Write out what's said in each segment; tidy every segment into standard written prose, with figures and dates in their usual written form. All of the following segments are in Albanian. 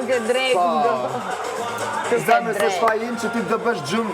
ke drejt. Zemër se shfajin që ti të bësh gjumë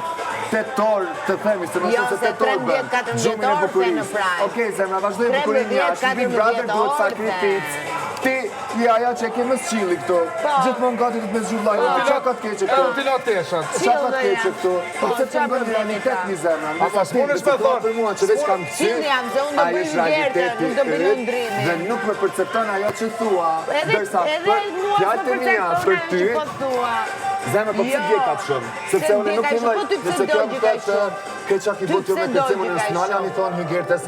tetor të themi, se Jo, se 13-14 orë se në prajë. Okej, zemra, vazhdoj bukurin jashtë. Big Brother duhet sakrificë. Ti je aja që e ke më s'qili këto. Gjithmonë gati të të me zhjullajnë. Qa ka të keqe këto? Ti la teshat. Qa ka të keqe këto? Po pëse të ngërë realitet një zemra. Asa s'punësh me thonë. Për mua që veç kam Qilë jam, se unë do bëjnë gjertën, nuk do bëjnë ndrimi. Dhe nuk me percepton ajo që thua. Edhe mua s'me percepton ajo që po thua. Zemra, po pëse djeka të shumë? Sepse unë nuk filloj, nëse kjo më thëtë, ke qa ki botë jo me kërcimun në snala, mi thonë Hygertes,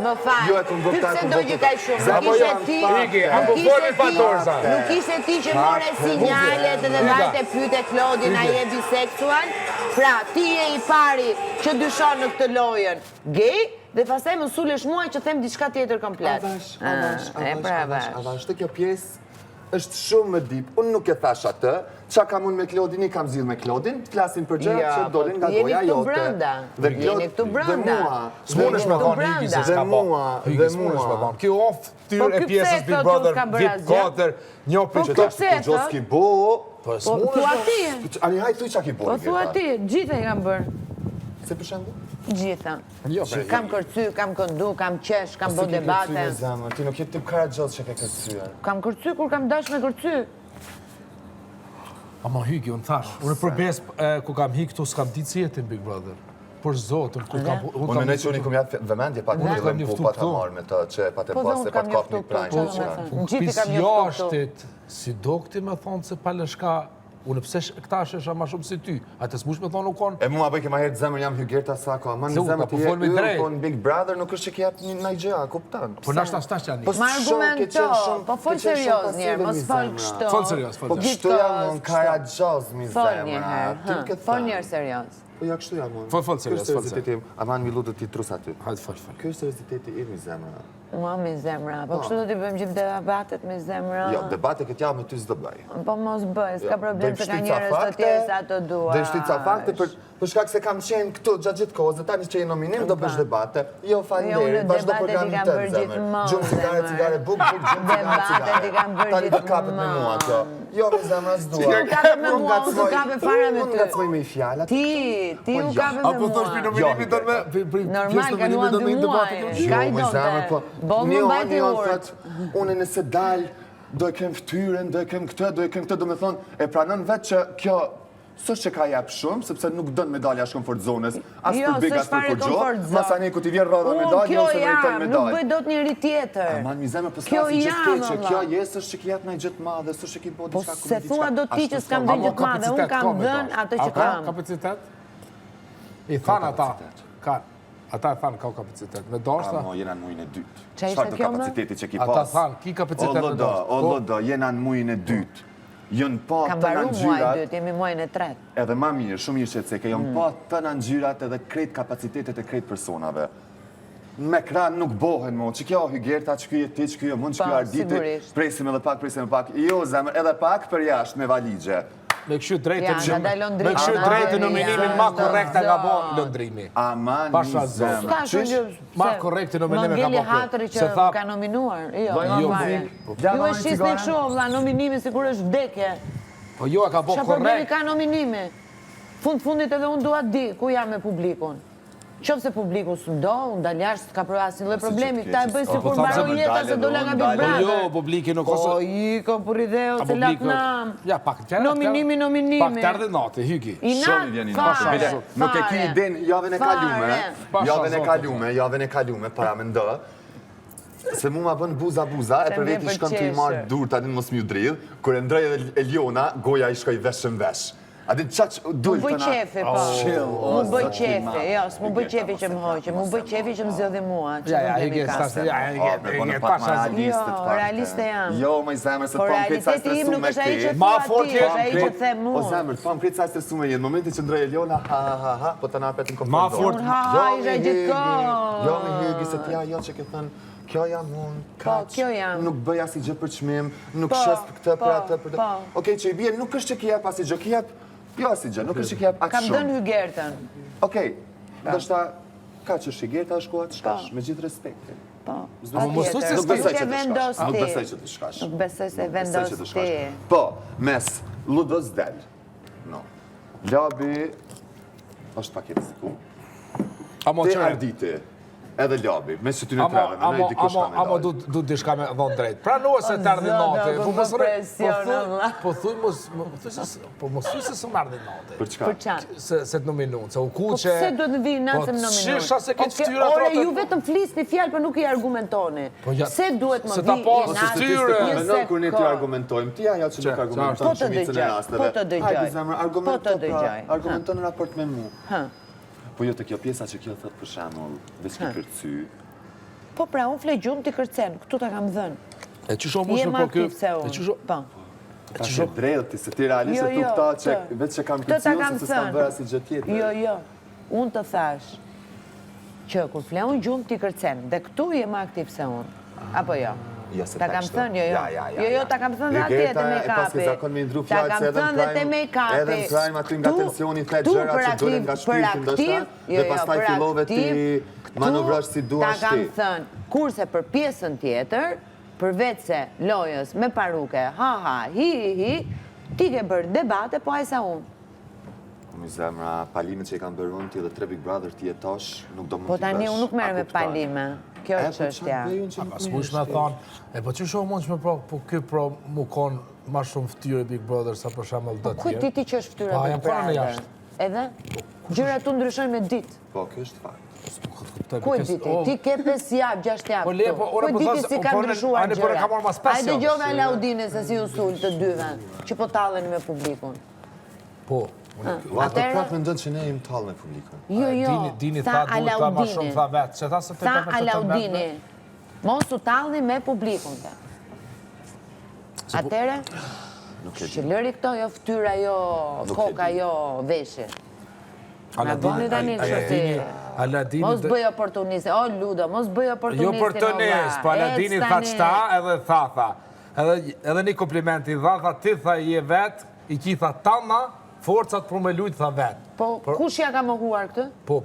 jo e këmë vëktar, këmë vëktar. Nuk ishe ti, nuk nuk ishe ti që more sinjalet dhe vajte pyte Klodin a je biseksual, pra ti je i pari që dyshon në këtë lojën gay, dhe pastaj më sulesh mua që them diçka tjetër komplet. Avash, të kjo pjesë është shumë më dip. Unë nuk e thash atë, qa kam unë me Klodin, i kam zhjith me Klodin, të flasin për gjëra që dolin nga goja jote. Jeni këtu brënda. S'munësh me thonë Hygi se s'ka po. Hygi s'munësh me thonë. Kjo ofë tyrë e pjesës Big Brother, VIP 4, një për që Po pse Gjo s'ki bo... Po thua ti. Ani hajtë thuj qa ki bo. Po thua ti, gjitha i kam bërë. Se për shembu? Gjitha. Kam kërcy, kam këndu, kam qesh, kam bo debate. Ti nuk jetë tip Karagjoz që ke kërcyar. Kam kërcy kur kam dash me kërcy. Ama Hygi, unë thash, unë për besë ku kam hi këtu s'kam ditë si jetin Big Brother. Për zotën, ku kam... Unë menoj që unë i kom jatë vëmendje pak në fillim ku pa të marrë me të që pa të pasë e pa të kapë një prajnë. Pis jashtit, si do këti me thonë se palëshka, unë pëse këta shesha ma shumë si ty, atë s'mush me thonë u konë... E mua bëj ke ma herë të zemër jam Hygerta Sako, ama në zemër ti je yrë, po në Big Brother nuk është që ki jatë një gjëa, kuptan. Po nashta s'tash që janë një. Ma argumento, po folë serios njerë, mos folë kështo. Folë serios, folë serios. Kështu jam unë Karagjoz, mi Folë zemëra. njëherë, folë njërë serios. Po ja kështu jam unë. Folë serios, folë serios. Aman mi lutë ti trus aty. Hajtë folë. Kjo është seriositeti i mi zemëra. Mua mi zemra, po kështu do t'i bëjmë gjithë debatet mi zemra. Jo, debate këtë javë me ty s'do bëj. Po mos bëj, s'ka problem se ka njerëz të tjerë sa të dua. Dhe shtica fakte për shkak se kam qenë këtu gjatë gjithë kohës, dhe tani që je nominim do bësh debate. Jo, falënderit, vazhdo programin tënd zemër. Gjumë cigare, buk, gjumë cigare. Tani të kapet me mua kjo. Jo, me zemra s'dua. Ti u kape me mua, unë s'u kape fare me ty. Unë ngacmoj me i fjallat. Ti u kape me mua. Apo thosh për nominimi do me... Normal, ka nuan 2 muaj. Ka i donte. Bon më mbajti urët. Unë nëse dalë, do e kem ftyren, do e kem këtë, do me thonë, e pranon vetë që kjo s'është që ka jep shumë, sepse nuk dënë medalja është komfort zonës, as për big, as për gjo, masani ku t'i vjen rrada medalja, ose vejtën medalja. Nuk bëj do të njëri tjetër. Aman, mi zemë, për s'lasi gjithë keqe, kjo jesë është që ki jetë në gjithë madhe, s'është që ki bo Po diçka ku se thua do ti që s'kam dhe gjithë madhe, unë kam dhënë atë që kam. Kapacitet? I thanë ata, ata e thanë ka kapacitet, me dashta? Amo, jena në mujnë e dytë. Qa ishte kjo më? Kapaciteti që ki Ata pas. thanë, ki kapacitet me dashta. O lodo, jena në mujnë e dytë. Jënë pa Kam të baru në muaj ngjyrat, dytë, jemi muaj në tretë. edhe ma mirë, shumë mirë që të seke, jënë pa të në ngjyrat edhe krejt kapacitetet e krejt personave. Me kran nuk bohen mo, që kjo Hygerta, që kjo je ti, që kjo je mund, që kjo Arditi, presim edhe pak. Jo, zemër, edhe pak për jashtë me valigje. Me këshu drejtë nominimin ma korekta nga bo lëndrimi. Aman, një zemër. Ma korekte nominimin nga bo Mangeli Hatri që ka nominuar. Jo, ju e shqis në këshu, vla, nominimi si kur është vdekje. Po jo e ka bo korekt. Qa problemi korekt. ka nominimi? Fundit edhe unë duat di ku jam me publikun. Qofë se publiku së ndo, unë dalë jashtë s'ka për asë një problemi, këta e bëjë si kur mbaro jeta se dola nga Big Brother. Po jo, publiki nuk ose... Po iko, për ideo, se lak nam. Ja, pak tjera. Nominimi. Pak tjera dhe nate, Hygi. I natë, fare. Nuk e ki den javën e kalume, para me ndë, se mu ma bën buza, e për veti shkën të i marë dur të adin mos mjë dridh, kër e ndrej e Liona, goja i shkoj veshëm vesh. A di qaq dujtë të na... Mu bëj qefi, po. Mu bëj qefi, jo, s'mu bëj qefi që më hoqë, mu bëj qefi që më zjodhi mua, që më bëj kastër. Jo, realiste jam. Jo, më i zemër, se po më këtë sa stresu me ti. Ma fort që është që the mua. O zemër, po më këtë sa stresu me jenë, momenti që ndrej e Liona, ha, po të na apet në komfort. Ma fort. Ha, isha gjithë kohë. Jo, me Hygi, se tja jo që ke thënë, kjo jam unë, kaq, nuk bëj asnjë gjë për çmim, nuk shes për këtë, për atë, për të... Okej, që i bie, nuk është që ki jep asnjë gjë, ki jep, jo asnjë gjë, nuk është që ki jep aq shumë. Kam dënë Hygertën. Okej, ndoshta, ka që Hygerta është koha të shkash, me gjithë respektin. Po, Nuk besoj që të shkash. Nuk besoj se vendos ti. Po, mes Ludës del. No. Labi është pak i rreziku. Ti arditi. Edhe labi, me që ty në treve, me nëjë dikush ka me dojë. Amo du dishka me dhonë drejt. Pra nuk se të ardhi nate. Po mos thuj se së më ardhi nate. Për çka? Se të nominun, se u Po kuqe... pse duhet në vijë natë më nominun? Shisha se këtë ftyra të Ore, ju vetëm flisni fjalë, për nuk i argumentoni. Se duhet më se ta vijë pasë natë? fytyrë. Menon kur ne të argumentojmë, ti ajo që nuk argumenton shumicën e rasteve. Po të dëgjoj. Hajde zemër, argumenton në raport me mu. Po jo të kjo pjesa që kjo thot për shembull, veç ki kërcy. Po pra, unë fle gjumë t'i kërcen, këtu ta kam dhënë. E që shumë më Jem për kjo... aktiv se unë. Po. Ta që drejti, se ti realisht e tu këta që veç që kam kërcy, ose se s'kam bërë si gjë tjetër. Jo, unë të thash që kur fle unë gjumë t'i kërcen, dhe këtu jem aktiv se unë. Apo jo? Ta kam thënë, jo, ta kam thënë dhe atje të make-upi. Ta kam thënë dhe të make-upi. Edhe në prime aty nga tensioni të gjëra që dole nga shpirtin ndoshta, dhe pastaj fillove ti manovrash si duash ti. Ta kam thënë, kurse për pjesën tjetër, përveç se lojës me paruke, ha, hi, ti ke bërë debate, po ajsa unë. Mi zemra, palimet që i kam bërë unë ti dhe 3 Big Brother ti jetosh, nuk do mund t'i Po bësh. tani unë nuk merë me palime. Kjo është çështja. S'mush me thonë, po që shumë mund që me po kjo mu konë ma shumë ftyrë Big Brother sa për shembull do Ku tjerë. ti që është ftyra Big jam kona në Brother? jashtë. Edhe? Gjërat tu ndryshojnë me ditë. Po, kjo është fakt. Ku e diti? Ti ke 5 javë, 6 javë. Po le, po ora po diti si ka ndryshuar ani por e ka marrë mas 5 Hajde dëgjove Alaudine se si u sul të dyve, që po talleni me publikun. Po. Ato prap mendon që ne jemi tallë me publikun. Jo, Dini tha duhet ta ma shumë tha vetë. Që tha se të Tha të të Alaudini, mos u tallni me publikun te. Atere, që lëri këto jo ftyra, jo koka, jo veshi. Në bëni tani që mos bëj oportuniste, o Ludo, mos bëj oportuniste. Jo oportunist, po Aladini tha qëta edhe tha. Edhe një komplimenti tha ti tha i e vetë, i ki tha tama, forcat për me lujtë tha vetë. Po, kush ja ka mohuar këtë? Po,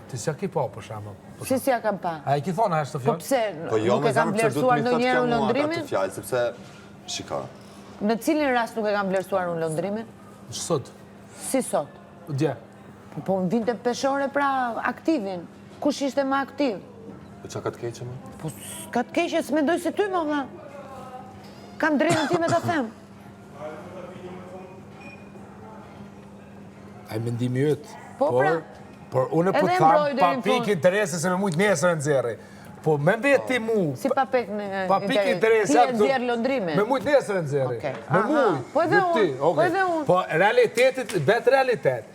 ti s'ja ki pa për shemë. Si s'ja kam pa? A i ki thonë a është të Po fjallë? pse, nuk e kam vlerësuar në njerë unë lëndrimin? Sepse, shika. Në cilin rast nuk e kam vlerësuar unë lëndrimin? Sot. Si sot? Dje. Po më vinte peshore pra aktivin. Kush ishte më aktiv? Po qa ka të keqe më? Po ka të keqe, s'mendoj se ty më dha. Kam drejtën ti me të them. A i mendimi jëtë. Po, pra. Por unë po Edhe thamë mbroj pa deri në pik fund. interese se me mujtë nesër në nxerri. Po me mbet ti mu. Si pa pik në Pa pik interese. Ti e nxjerë lëndrimin. Me mujtë nesër në nxerri. Okej. Me Aha. mujtë. Po edhe me ty, unë, po okej. edhe unë. Po realitetit, vetë realitet.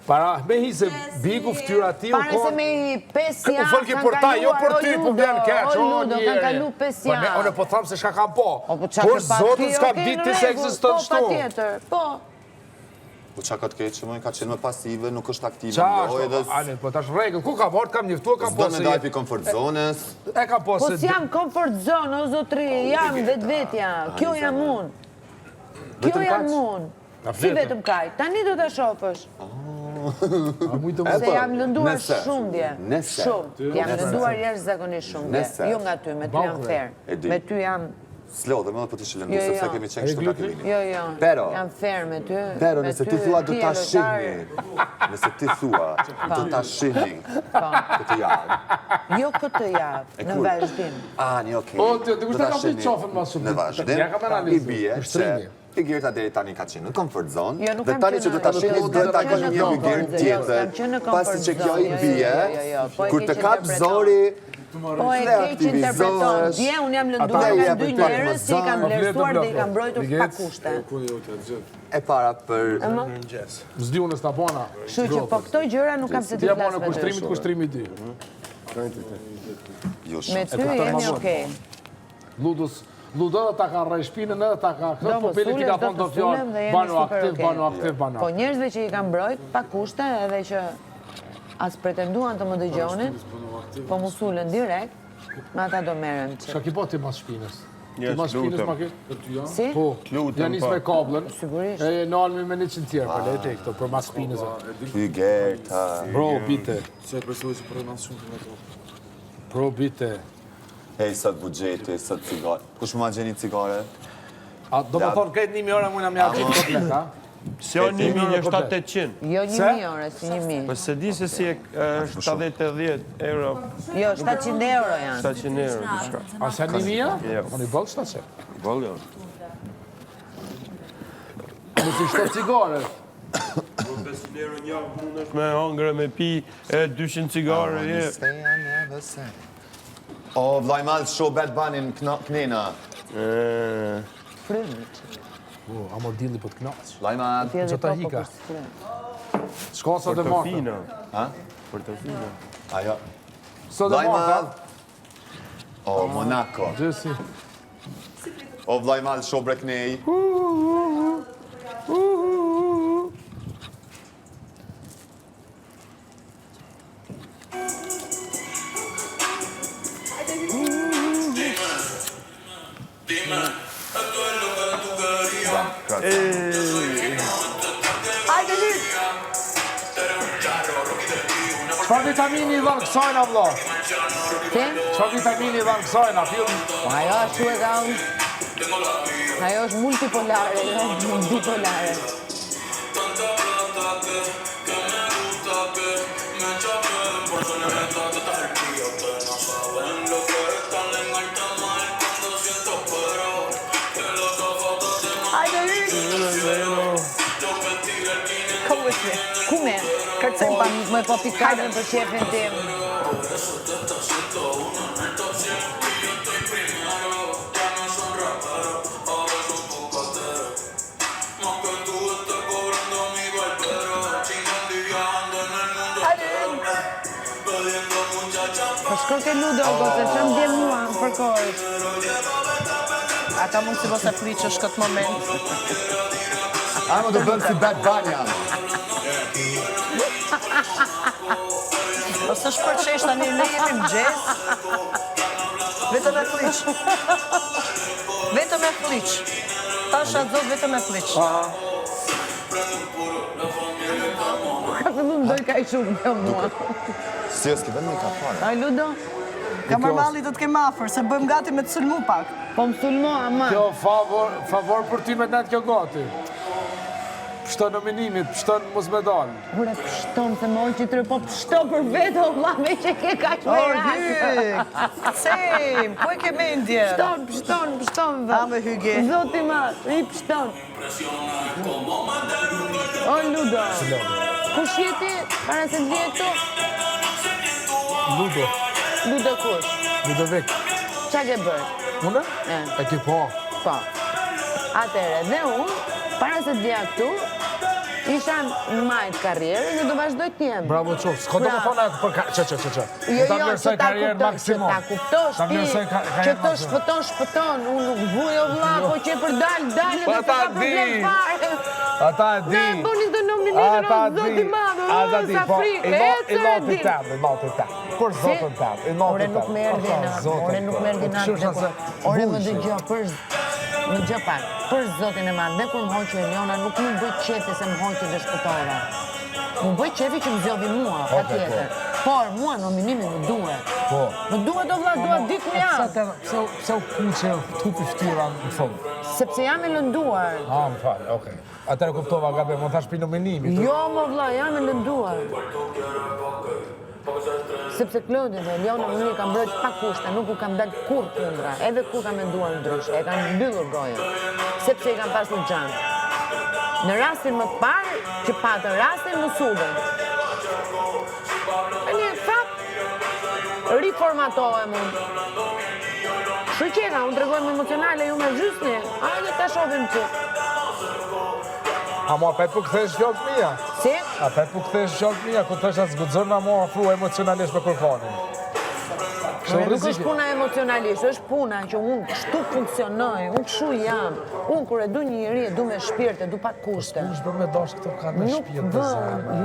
Para me hi se bigu ftyra ti u Pare se me i 5 U javë folki për ta, jo për ty, po vjen keq. O Ludo, kanë kalu 5 javë. Unë po thamë se shka kam po. Po qa ke pa Zotin ti, s'ka okej, ditë në ti se rregull, eksiston Po, shtu. pa tjetër, po. Po qa ka të keqe më, ka qenë më pasive, nuk është aktive Qa në lojë është, ani, po tash rregull, ku ka vort, kam njëftu, kam po s'do me se... daj për komfort zonës. E kam po Po se... s'jam comfort zone, o zotri, jam vetvetja. Kjo jam unë. Kjo jam unë. Si vetëm kaj. Tani do të shofësh. Se jam lënduar shumë dje. Shumë. Jam lënduar jashtëzakonisht shumë dje. Jo nga ty, me ty jam fair. Me ty jam... S'lodhe më dhe po të shilëndu, sepse kemi qenë kështu nga fillimi. Jo, Pero, jam fair me ty. Pero, nëse ti thua do ta shihni, nëse ti thua do ta shihni këtë javë. Jo këtë javë, në vazhdim. Ani, okej. O, të kushtë ka për qofën ma shumë. Në vazhdim, Ja kam i analizu. bie që i Gerta deri tani ka qenë në comfort zone, Jo, nuk dhe kam tani qenë që do ta në- shihni nuk do kam ta qenë keni në një comfort Gert zone, jo, s'kam qenë tjetër, në pasi comfort që kjo i zone, bie, po e kur keq të kap interpreton. zori, Po e keq interpreton. Dje unë jam lënduar Ata nga jepin 2 pak njerëz që i kam më vlerësuar dhe i kam mbrojtur pa kushte. e para për... Zdi unë s'ta bona. Kështu që po këto gjëra nuk kam se të Ti flas bona me ty. kushtrimi 2. Jo Me shumë. ty jemi okej. Ludo dhe ta ka rrej shpinën edhe ta ka këtë, po peli ti ka thonë të fjallë, banu aktiv. Po njerëzve që i kam mbrojt pa kushte edhe që as pretenduan të më dëgjonin, po mu sulën direkt, me ata do merren që. Shka ki po ti mas shpinës? Ti mas shpinës ma ki? Si? Po, janis me kablën. Sigurisht. E në almi me 100 tjerë, për lejte e këto, për mas shpinës. Ty Gerta... Bro, bite. Se e besoj që për mas shumë të me to. Bro, bite. Hej, sot bugjeti, sot cigare. Kush më ma gjeni cigare? Do më thonë krejt 1.000 euro mujna mja gjithë komplet, ha? Se o 1.000 është 800. Jo 1.000 euro, si 1.000. Po se di se si është 70-80 euro. Jo, 700 euro janë. 700 euro, diçka. A se 1.000? Jo. Unë i bëllë 700. Bëllë jo. Në si shto cigare. 500 euro një mund është me hangre, me pi, 200 cigare, je. O, vlajmal, show Bad Bunny në knena. Frymit. A mor dilli po të knaqës. Vlajmal. Që ta hika. Shko sot e marta. Portofino. Ha? Portofino. Ajo. Sot e marta. O, Monaco. Gjësi. O, vlajmal, show Breknej. Hajde lyp! Çfarë vitamini i dhanë kësajna, vlo? Ke? Çfarë vitamini i dhanë kësajna, film? Ajo është e kam... Ajo është multipolare, jo bipolare. Hajde lyp! Come with me. Kume? Kërcem pa me po pikatën për qefin tim. Po shko ke ludo, gote, që më djenë mua, për kohës. Ata mund si mos e friqësh këtë moment. Amo do bëmë si Bad Bunny, amë. Ose shpërqesh tani ne jemi mëngjes. Vetëm e friq. Vetëm e friq. Tash atë zot vetëm e friq. Ka fillu më doj ka i shumë kjo mua. Si jo, s'ki vënë me ka fare. Aj ludo? Kamarmalli do të kem afër, se bëjmë gati me të sulmu pak. Po më sulmo, ama. Kjo favor për ty me net kjo gati. Pështo nominimit, pështo në mos medal. Ure, pështon se më ojë që tërë, po pështo për vetë, o vlame që ke ka që me rakë. Sejm, ku e ke mendje? Pështon, A me hyge. Zoti ma, i pështon. O, Ludo. Kush jeti, para se të vjetu? Ludo. Ludo kush? Ludovik. Qa ke bërë? Une? E ki po. Po. Atere, dhe unë, para se të vja këtu, isha në majtë karrierë dhe do vazhdoj t'jem. Bravo qofë. S'ko do më thonë atë për që. Jo, që ta kuptosh ti, që të shpëton, unë nuk vuj o vla, po që për dalë, dhe se ka problem fare. Ata e di. Ne boni të nominirën o zoti madhë, sa frikë, I loti tem. Për zotën tem. Ore nuk me erdin atë. Ore më dëgjo, më gjë pak, për zotin e madhë, dhe kur më hoqë Eliona, nuk më bëj qefi se më hoqë dhe shpëtore. Më bëj qefi që më zjodhi mua, pa tjetër. Por, mua nominimi më duhet. Më duhet o vla, duhet ditë më jam. Pse u kuqe tupi ftyra në fund? Sepse jam e lënduar. Më falë, okej. Atëre kuptova, gabe, më thash për nominimi. Jo, më vla, jam e lënduar. Sepse Klodi dhe Eliona më një kam brojt pa kushte, nuk u kam dalë kur kundra, edhe kur kam menduar ndryshe, e kam mbyllur gojën, sepse i kam pasur gjanë. Në rastin më parë, që patën rastin më sudën. E një fakt, riformatohem unë. Shëqera, unë tregojmë emocionale, ju me gjysni, hajde ta shohim që. A mua pet për këthesh fjallë të mija? Si? A pet për këthesh fjallë të mija, ku të është zgudzën nga mua fru emocionalisht me kërkanin. Nuk është puna emocionalisht, është puna që unë kështu funksionoj, unë kështu jam. Unë kur e du një njëri, e du me shpirte, du pak kushte. Nuk shbër me dash këto ka me shpirte Nuk vë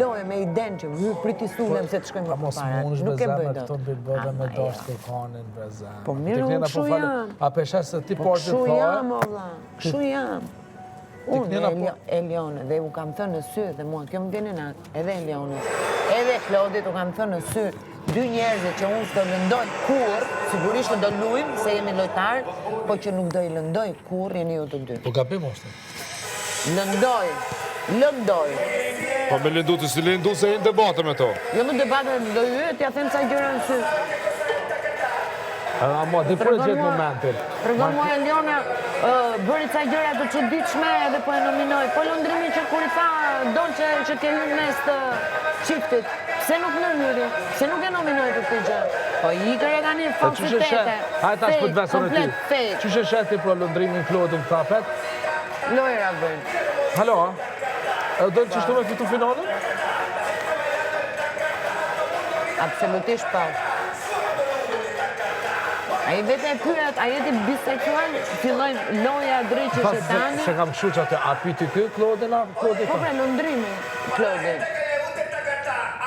loje me iden që priti sulem se të shkojmë për para. Nuk e bëjdo. Këto bëjdo me dash kërkanin brezen. Po mirë, unë kështu jam. A peshes se ti Po porti kështu thore? jam, ola, kështu jam. Unë Elione, dhe u kam thënë në sy, dhe mua kjo më vjen natë, edhe Elionës, edhe Klodit u kam thënë në sy, dy njerëzit që unë s'do lëndoj kur, sigurisht do luajmë se jemi lojtar, po që nuk do i lëndoj kur jeni ju të dy. Po gabim është. Lëndoj. Po me lëndu të si lëndu se jenë debate me to. Jo më debate do ju t'ja them ca gjëra në sy. Ama, di për e gjithë momentin. Tregon mua Eliona, bëri ca gjëra të çuditshme edhe po e nominoj. Po lëndrimi që kur I tha Dolce që ke hyrë mes të çiftit, pse nuk ndërhyri? Pse nuk e nominoj për këtë gjë? Po I kërë ka një falsitete. Hajde tash për të beson e ti. Qyshe sheti për lëndrimin Klodin këta pet? Lojra bën. Halo, e dojnë qështu me fitu finalin? Absolutisht pa. A I vete e pyet, a jeti biseksual, fillojnë loja drejtë shetani. Se kam këshu që atë, a pyti kë Klodin, a Klodin? Po pre, lëndrimi Klodin.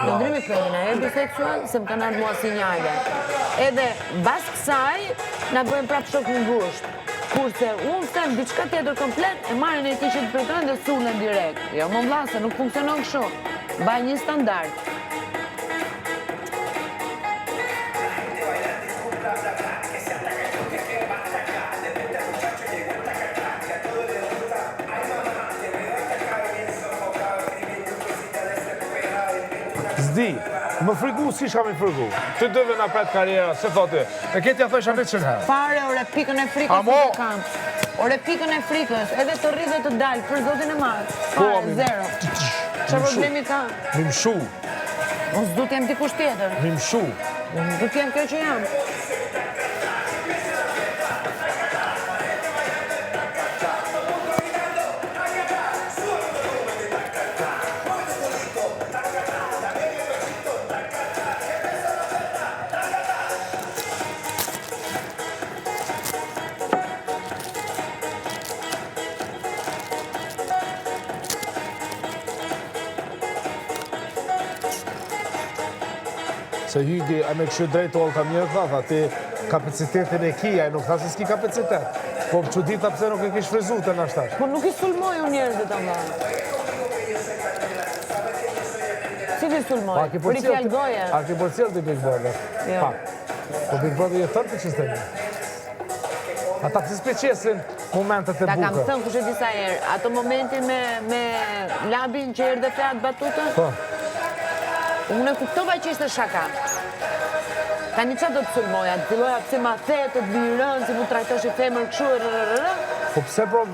Lëndrimi Klodin, a je biseksual, se më kanë ardhur mua sinjale. Edhe bas kësaj, na bëjmë prapë shok në ngusht. Kurse unë them diçka tjetër komplet, e marrin e ti që të përtojnë dhe sulen direkt. Jo, më vlla, se nuk funksionon kështu. Baj një standard. Zdi, më frigu si shka me frigu. Të dëve nga pret karriera, se thotë. E ketja thësh a vetë qënë. Fare, ore pikën e frikës Amo. në kam. Ore pikën e frikës, edhe të rridhe të dalë, për zotin e madhë. Po, Fare, zero. Që problemi ka? Mi mshu, Unë s'du t'jem dikush tjetër. mi mshu. Unë du t'jem kjo që jam. Se Hygi, a me këshu drejtë o ka mirë tha, ti kapacitetin e kia, nuk tha se s'ki kapacitet. Po më që dita pse nuk e kish frizu të nashtash. Po nuk I sulmoj unë njerëzit ama. Si ti sulmoj? Për I fjallë goje? A ki për cilë të Big Brother? Jo. Pa. Po Big Brother je tërë të qistemi. Ata pësi speqesin momentet e Ta kam buka. thënë kushe disa herë, ato momenti me labin që erdhe fjatë batutën, Po. unë e kuptova që ishte shaka. Tani qa do të sulmoja, të filloja pse ma the, të të virën, si mu trajtosh I femër këshu, Po pse pro...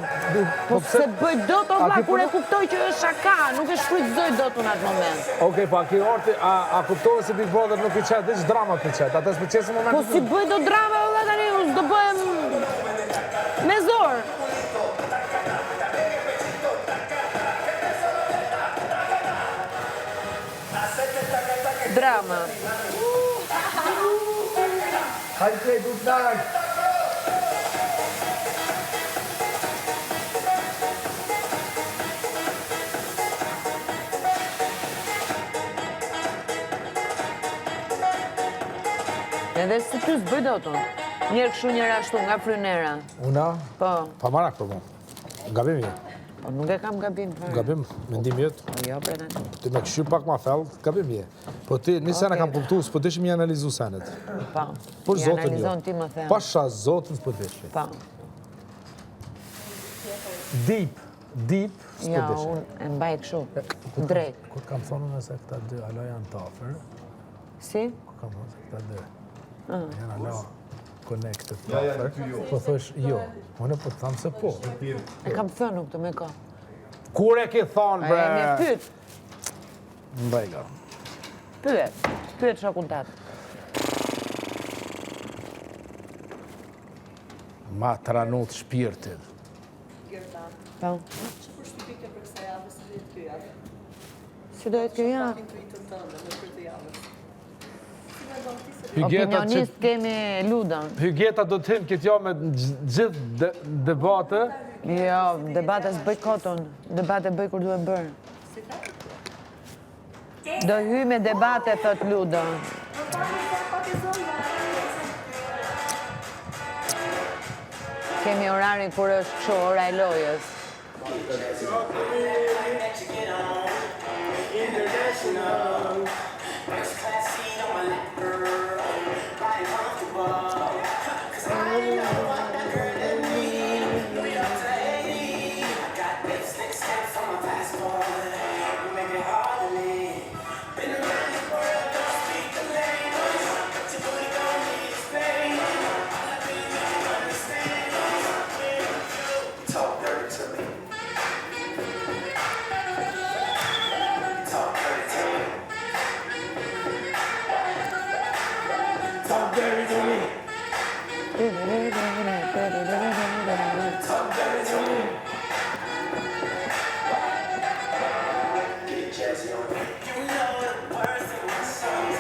po se bëj do të vla, ki kur e puno- kuptoj që është shaka, nuk e shfrytëzoj do të në atë moment. Okej, pa ki orti, a kuptove se Big Brother nuk I qetë, dhe që drama të qetë, ata speqesin momentet... Po si bëj do drama, valla tani, unë do bëhem me zorë. Drama. Hajde krej, du të darë! Edhe si ty s'bëj do të. Njerë këshu njerë ashtu nga frynera. Una? Po, Pa marak për mu. Gabim je. po nuk e kam gabim. fare. Gabim, mendim jetë. Po jo, bre tani. Ti me këshy pak ma fell, gabim je. Po ti, një sene kam kuptu, s'po dishim i analizu senet. Po. Por I zotin jo. analizon ti më them. Pasha zotin s'po dishim. Po. Deep, s'po Ja, dishim. unë e mbaj këshu. Drejt. Kur kam thonë nëse këta dy, alo janë tafër, Si? kur kam thonë se këta dy, janë alo connected tafër, po thosh jo. Unë po të thamë se po. E kam thënë këtë me ka. Kur e ke thonë, E bre? me pyet. Mbajga. Pyet shokun tatë. Ma të ranut shpirtin. Po. Që përshtypje ke për kësaj javë, si dhe kjo javë? Si do jetë kjo javë? Intuitën tënde në për të javës. Si me zonë ti se Hygeta Opinionist kemi Ludën. Hygeta do të hinë këtë jo me gjithë debate. Jo, debate s'bëj kotun. Debate bëj kur duhet bërë. Do hy me debate, thot Ludo. Kemi orarin kur është kështu ora e lojës.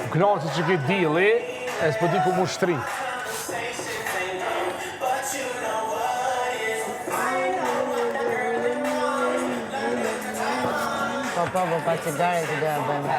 Knaqë që këtë dili, e s'po di ku mu shtri. Po, pa cigare që doja bëjmë.